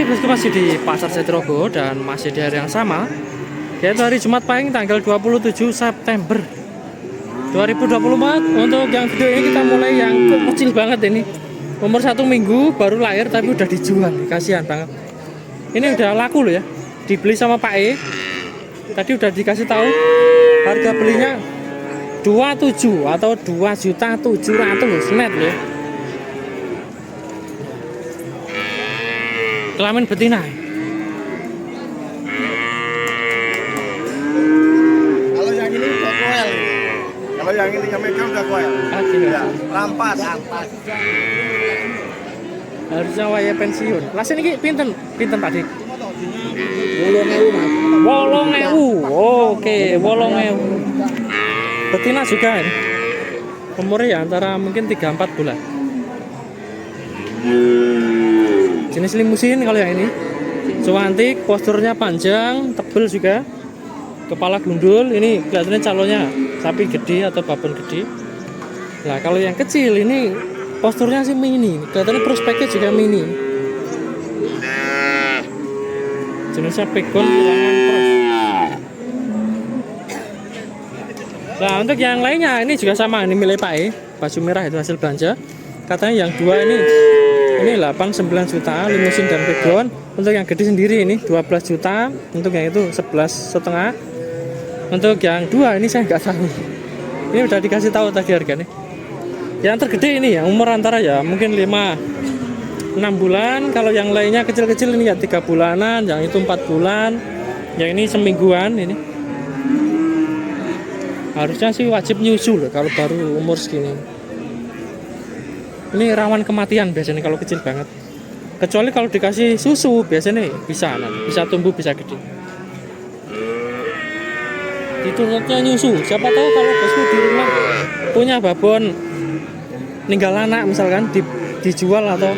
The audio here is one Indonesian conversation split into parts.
Oke, bosku, masih di Pasar Jatirogo dan masih di hari yang sama, yaitu hari Jumat Pahing tanggal 27 September 2024. Untuk yang video ini kita mulai yang kecil banget ini. Umur 1 minggu baru lahir tapi udah dijual. Kasihan banget. Ini udah laku loh ya. Dibeli sama Pak E. Tadi udah dikasih tahu harga belinya 27 atau 2.700.000 net loh ya. Kelamin betina. Kalau yang ini udah koel. Kalau yang ini yang megang udah koel. Oke. Ya, rampas. Harusnya waya pensiun. Las ini pinten Pak Dik? 8.000 Mas. 8.000. Oke, 8.000. Betina juga ini. Umurnya ya antara mungkin 3-4 bulan. Jenis limusin kalau yang ini. Cuantik, posturnya panjang, tebel juga. Kepala gundul, ini kelihatannya calonnya sapi gede atau babon gede. Nah, kalau yang kecil ini posturnya sih mini. Kelihatannya prospeknya juga mini. Jenisnya pegon bilangan cross. Nah, untuk yang lainnya ini juga sama, ini milik Pak E. Baju merah itu hasil belanja. Katanya yang dua ini 8-9 juta limusin dan pegon. Untuk yang gede sendiri ini 12 juta. Untuk yang itu 11,5. Untuk yang dua ini saya nggak tahu. Ini udah dikasih tahu tadi harganya. Yang tergede ini ya umur antara ya mungkin 5-6 bulan. Kalau yang lainnya kecil-kecil ini ya 3 bulanan, yang itu 4 bulan, yang ini semingguan ini. Harusnya sih wajib nyusu loh kalau baru umur segini. Ini rawan kematian biasanya kalau kecil banget. Kecuali kalau dikasih susu biasanya bisa tumbuh, bisa gede. Dituntutnya nyusu. Siapa tahu kalau bosku di rumah punya babon ninggal anak misalkan dijual atau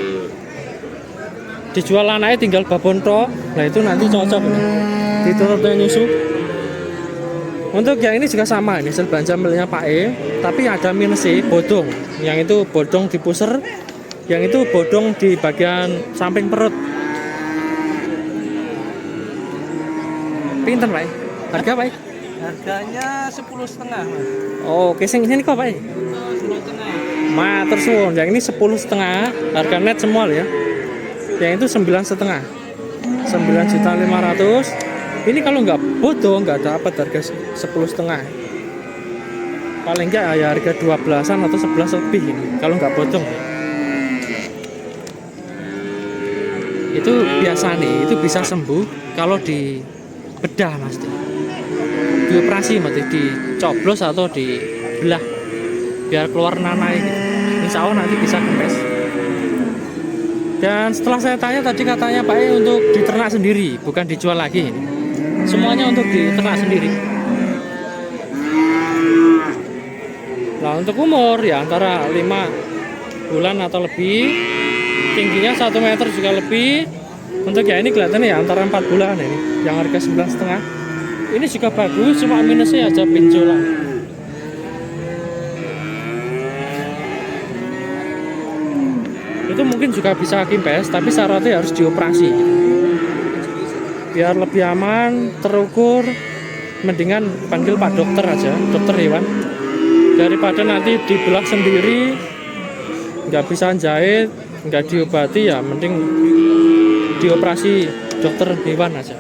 dijual anaknya tinggal babon tok. Nah itu nanti cocok nih. Dituntutnya nyusu. Untuk yang ini juga sama, ini hasil belanja miliknya Pak E, tapi ada minus sih, bodong. Yang itu bodong di pusar, yang itu bodong di bagian samping perut. Pinten Pak E? Harga Pak E? Harganya 10,5 Mas. Oh, casing ini kok Pak E? 10,5. Matur suwun, yang ini 10,5, harga net semua loh ya. Yang itu 9,5, 9.500.000. Ini kalau nggak bodong nggak dapat harga 10,5. Paling nggak ya harga 12-an atau 11 lebih ini. Kalau nggak bodong. Itu biasa nih, itu bisa sembuh kalau dibedah Mas. Dioperasi mati, dicoblos atau dibelah biar keluar nanai gitu. Insya Allah nanti bisa kempes. Dan setelah saya tanya tadi katanya Pak E untuk diternak sendiri, bukan dijual lagi ini. Semuanya untuk diternak sendiri. Nah untuk umur ya antara 5 bulan atau lebih. Tingginya 1 meter juga lebih. Untuk ya ini kelihatannya ya antara 4 bulan ini. Yang harga 9,5. Ini juga bagus, cuma minusnya aja benjolan. Itu mungkin juga bisa kimpes, tapi syaratnya harus dioperasi. Biar lebih aman, terukur, mendingan panggil Pak Dokter aja, dokter hewan. Daripada nanti dibelah sendiri, nggak bisa jahit, nggak diobati ya, mending dioperasi dokter hewan aja.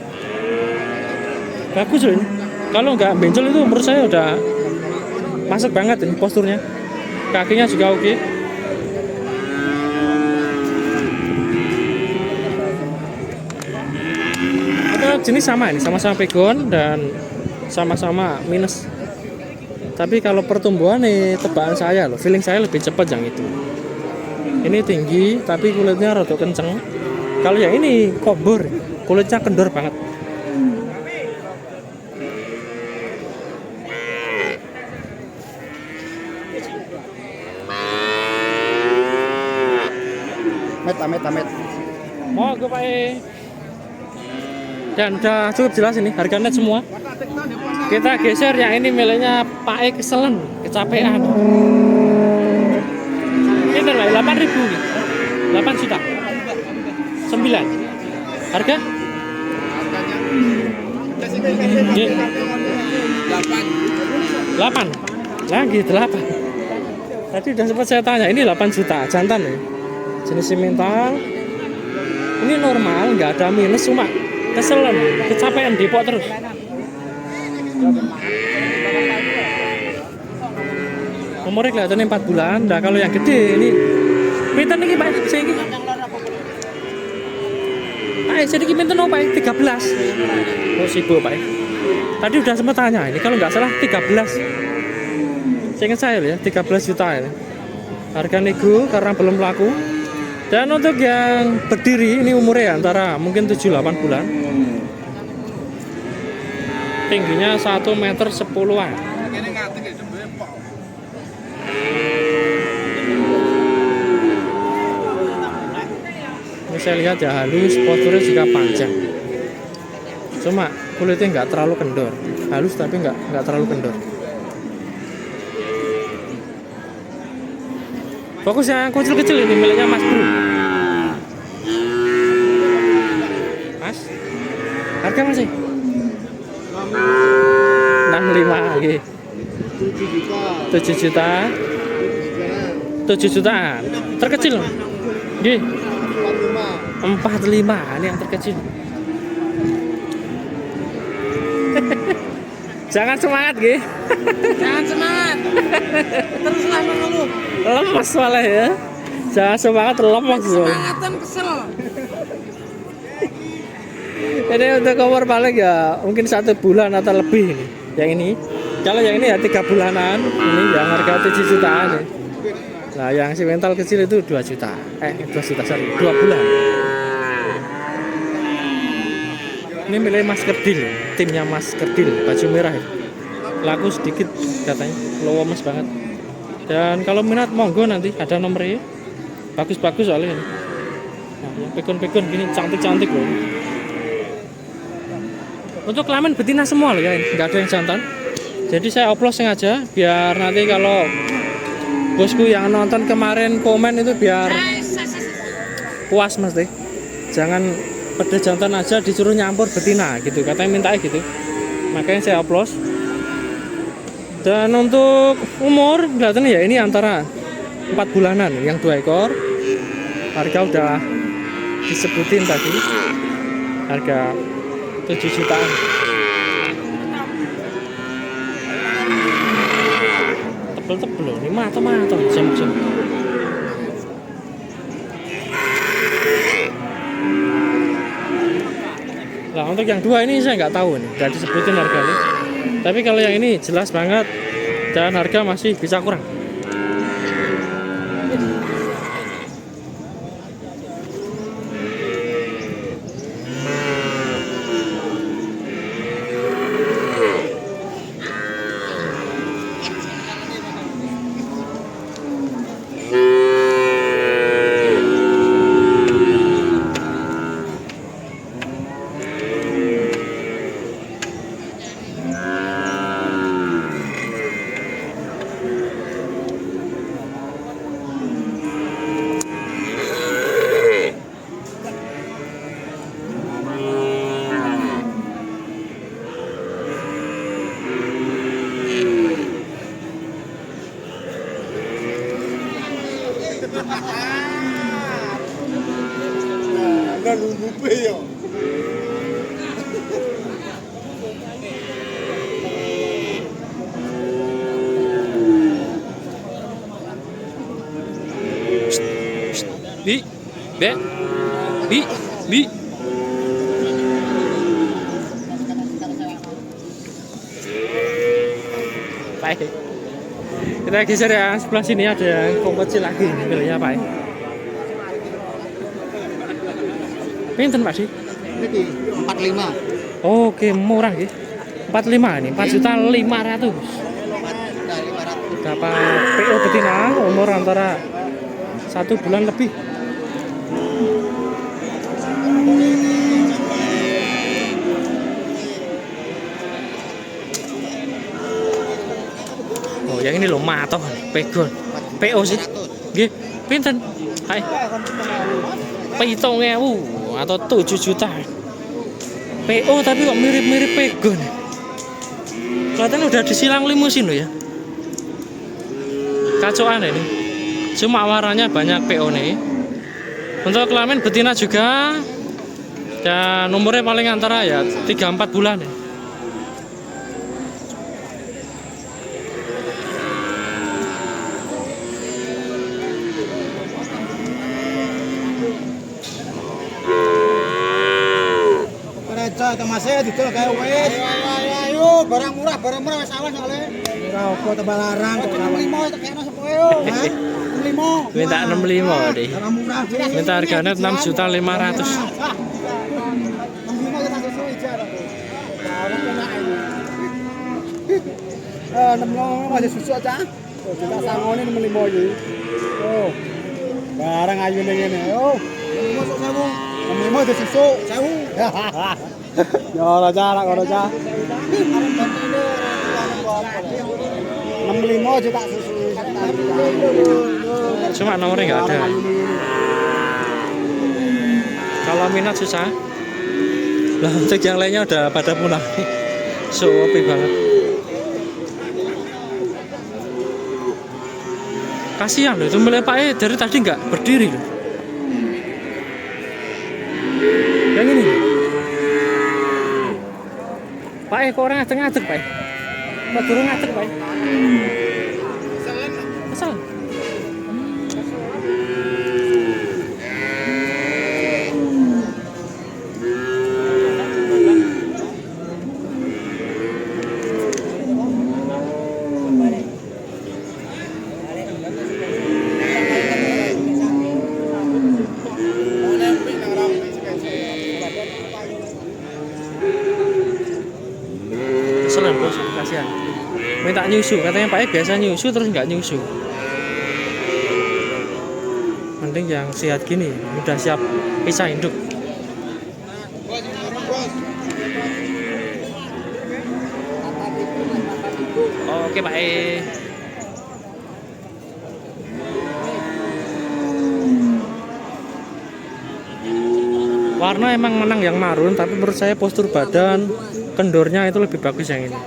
Bagus loh ini. Kalau nggak benjol itu menurut saya udah masuk banget ini posturnya. Kakinya juga oke. Jenis sama ini, sama-sama pegon dan sama-sama minus. Tapi kalau pertumbuhan nih tebakan saya loh, feeling saya lebih cepat yang itu. Ini tinggi tapi kulitnya rada kenceng. Kalau yang ini kobor, kulitnya kendor banget. Met. Mau ke Pak E. Dan udah cukup jelas ini harga net semua. Kita geser yang ini miliknya Pak E keselen, kecapean. Ini lah 8.000, 8 juta, 9. Harga? Nggih. 8. Lagi 8. Tadi udah sempat saya tanya, ini 8 juta jantan ya. Jenis simental. Ini normal, nggak ada minus, cuma keselen, kecapean depok terus. Umurnya kelihatannya 4 bulan. Nah kalau yang gede ini pinten iki Pak? Saya iki. Saya iki pinten opo Pak? 13. Oh sibuk Pak. Tadi udah sempat tanya, ini kalau nggak salah 13. Seingat saya ya, 13 juta ya. Harga nego karena belum laku. Dan untuk yang berdiri ini umurnya antara mungkin 7-8 bulan. Tingginya 1 meter 10-an. Ini saya lihat ya halus, posturnya juga panjang. Cuma kulitnya nggak terlalu kendor. Halus tapi nggak terlalu kendor. Fokus yang kecil-kecil ini miliknya Mas Bro. Mas, harga masih 65 lagi. 7 juta. 7 jutaan. Terkecil. Nggih. 45 ini yang terkecil. Jangan semangat, nggih. Jangan semangat. Teruslah mengeluh. Lemes malah ya. Jangan semangat, lemes soalnya. Semangatan kesel. Ini untuk umur paling ya mungkin 1 bulan atau lebih ini. Yang ini. Kalau yang ini ya 3 bulanan. Ini yang harga 7 jutaan nih. Nah yang simental kecil itu 2 juta. 2 juta sorry, 2 bulan. Ini milik Mas Kerdil, timnya Mas Kerdil, baju merah ya. Laku sedikit katanya, lemes banget. Dan kalau minat monggo nanti ada nomornya. Bagus-bagus soalnya ini. Nah, yang pikun-pikun gini cantik-cantik loh. Untuk kelamin betina semua loh ya, ini nggak ada yang jantan. Jadi saya oplos sengaja biar nanti kalau bosku yang nonton kemarin komen itu biar puas mesti. Jangan pada jantan aja disuruh nyampur betina gitu, katanya mintanya gitu. Makanya saya oplos. Dan untuk umur kelihatan ya ini antara 4 bulanan yang 2 ekor. Harga udah disebutin tadi. Harga 7 jutaan. Tebel-tebel loh, ini mata-mata jam-jam. Nah untuk yang 2 ini saya nggak tahu nih, nggak disebutin harganya. Tapi kalau yang ini jelas banget dan harga masih bisa kurang. Nggak nunggu yo. Bi. Baik. Kita geser ya, sebelah sini ada yang kecil lagi, pilihnya Pak. Pinten Pak sih? Ini 45. Oke, murah ya. 45 nih, 4.500.000. Dapat PO betina umur antara 1 bulan lebih. Oh, yang ini loh matoh, pegon. PO sih. Nggih, pinten? Hai. 7.000. atau 7 juta. PO tapi kok mirip-mirip Pegon. Kelihatannya udah disilang limusin loh ya. Kacauan ini. Cuma warnanya banyak PO nih. Untuk kelamin betina juga. Dan nomornya paling antara ya 3-4 bulan ya. Reca Masnya didol kae wis. Ayo, barang murah wis awan soalé. Ora apa tambah larang kok 65 tekekno sepoe yo. Hah? 65. Minta 65 deh. Barang murah wis. Minta harganya 6.500.000. 65 kita susu ijar aku. Ora kena ayo. 65 masih susu aja. Oh, kita sangone 65 iki. Oh. Barang ayu ning ngene. Yo. 65 sewu. 65 di susu sewu. Ya ora jarak ora cah. 65 juta susu. Cuma nomornya nggak ada. Kalau minat susah. Lah untuk yang lainnya udah pada punah. Sepi banget. Kasihan loh, itu melepaknya dari tadi nggak berdiri loh. Yang ini. Pak kok orang ngadeg-ngadeg, Pak? Kok durung ngadeg, Pak? Kesel. Keselan bos, kasihan. Minta nyusu, katanya Pak biasa nyusu terus nggak nyusu. Mending yang sehat gini, udah siap pisah induk. Oke Pak Warna emang menang yang marun, tapi menurut saya postur badan, kendornya itu lebih bagus yang ini.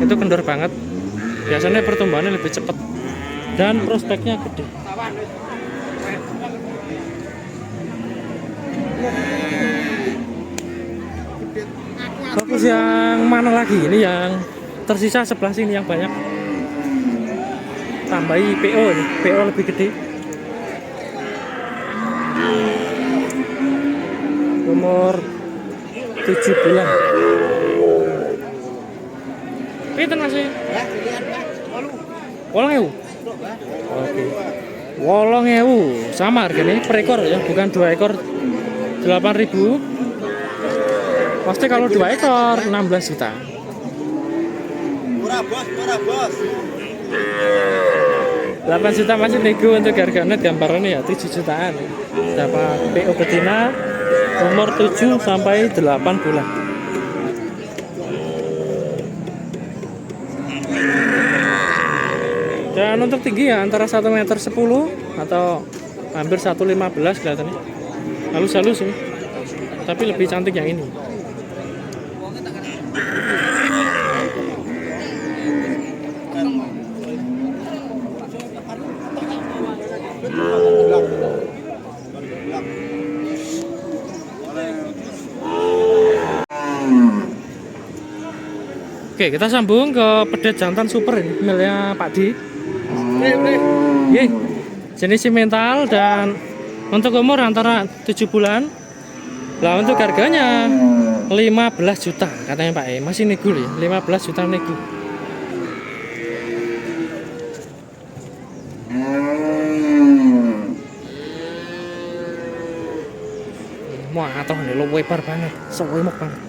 Itu kendor banget. Biasanya pertumbuhannya lebih cepat dan prospeknya gede. Fokus yang mana lagi? Ini yang tersisa sebelah sini yang banyak. Tambahi PO ini, PO lebih gede. Umur 7 bulan. Pinten Mas? Ya, dilihat Pak. 8.000. Oke. 8.000 sama harganya per ekor ya, bukan 2 ekor 8.000. Pasti kalau 2 ekor 16 juta. Murah bos. 8 juta masih nego untuk harganya gambarannya ya 7 jutaan. Dapat PO betina umur 7 sampai 8 bulan. Dan untuk tinggi ya antara 1,10 meter atau hampir 1,15 kelihatannya. Halus-halus ini. Tapi lebih cantik yang ini. Oke, kita sambung ke pedet jantan super ini miliknya Pak Di. Ye, jenis simental dan untuk umur antara 7 bulan. Lah untuk harganya 15 juta katanya Pak masih nego ya, 15 juta nego. Wah, atoh nih lo lebar banget, sewemok banget.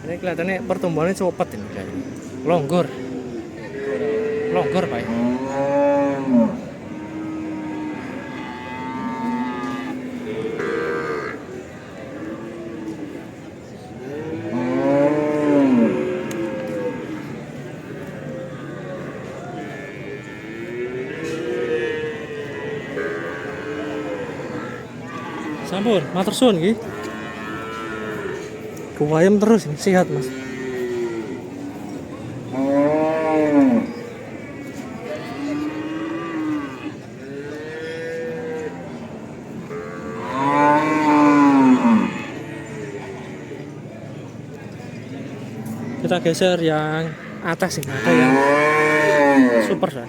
Ini kelihatannya pertumbuhannya cepat ini kayaknya. Longgor Pak. Sampun, matur suwun nggih. Kuwayem terus ini, sehat Mas. Kita geser yang atas ini, ada yang super ya,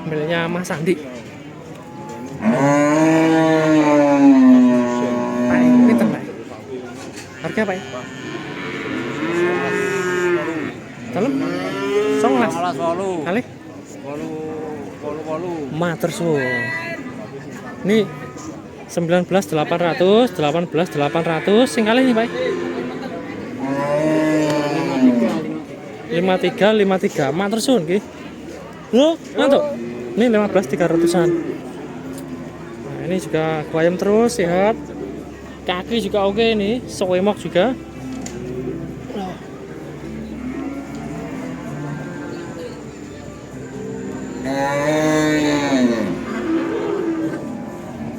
miliknya Mas Andi. Pak, ini tengah. Harga apa ya? Dalam? Songlas. Kali? Mater suwun. Ini 19.800, 18.800, sing kali ini Pak. 53, mater suwun nggih. Lho, mantap. Ini 15.300-an. Nah, ini juga kuayem terus, sehat. Kaki juga oke nih, sewemok juga.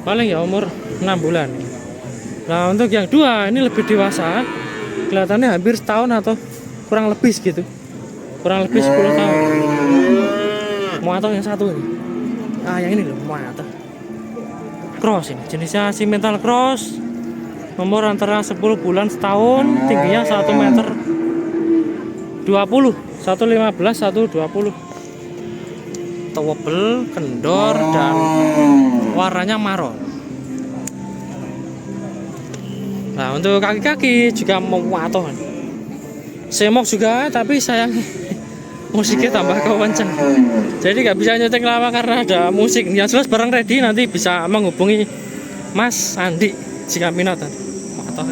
Paling ya umur 6 bulan. Nah, untuk yang dua ini lebih dewasa. Kelihatannya hampir setahun atau kurang lebih segitu. Kurang lebih 10 tahun. Mau atau yang satu ini. Ah, yang ini loh, mau atau cross ini. Jenisnya simmental cross. Nomor antara 10 bulan setahun, tingginya 1 meter 20, 115, 120. Towable, kendor, dan warnanya maron. Nah, untuk kaki-kaki juga memuatoh. Semok juga, tapi sayang musiknya tambah kenceng. Jadi nggak bisa nyeting lama karena ada musik. Yang jelas barang ready, nanti bisa menghubungi Mas Andi jika minat. Muatoh.